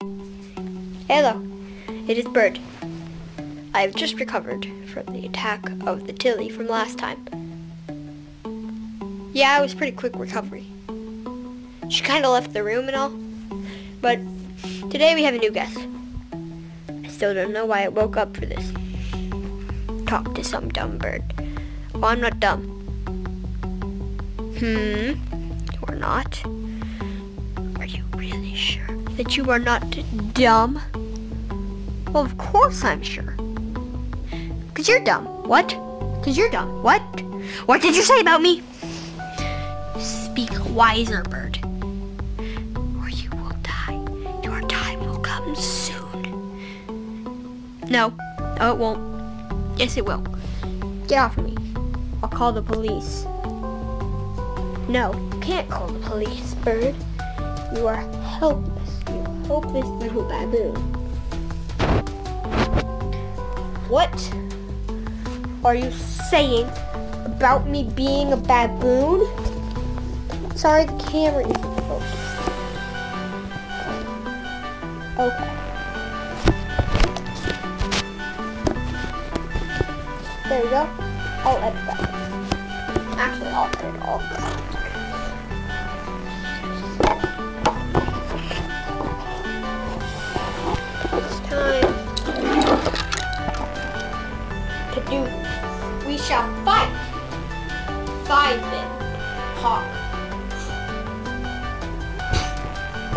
Hello, it is Bird. I have just recovered from the attack of the Tilly from last time. Yeah, it was pretty quick recovery. She kind of left the room and all, but today we have a new guest. I still don't know why I woke up for this. Talk to some dumb bird. Oh, I'm not dumb. Or not? Are you really sure that you are not dumb? Well, of course I'm sure. 'Cause you're dumb. What? 'Cause you're dumb. What? What did you say about me? Speak wiser, bird, or you will die. Your time will come soon. No, it won't. Yes, it will. Get off of me. I'll call the police. No, you can't call the police, bird. You are helpless. You helpless little baboon. What are you saying about me being a baboon? Sorry, the camera isn't focused. Okay. There we go. I'll edit that. Actually, I'll edit all of that. It's time to do. We shall fight. Fight then, hawk.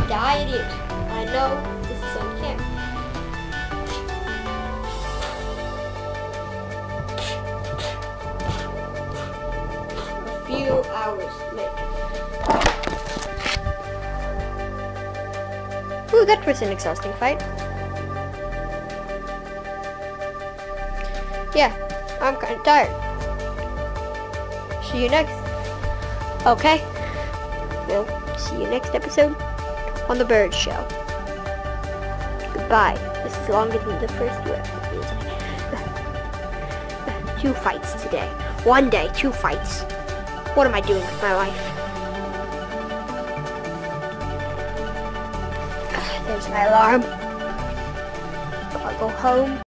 Die it is. I know this is on camera. A few hours later. Ooh, that was an exhausting fight. Yeah, I'm kind of tired. See you next. Okay. Well, see you next episode on the Bird Show. Goodbye. This is longer than the first two episodes. 2 fights today. 1 day, 2 fights. What am I doing with my life? There's my alarm. I'll go home.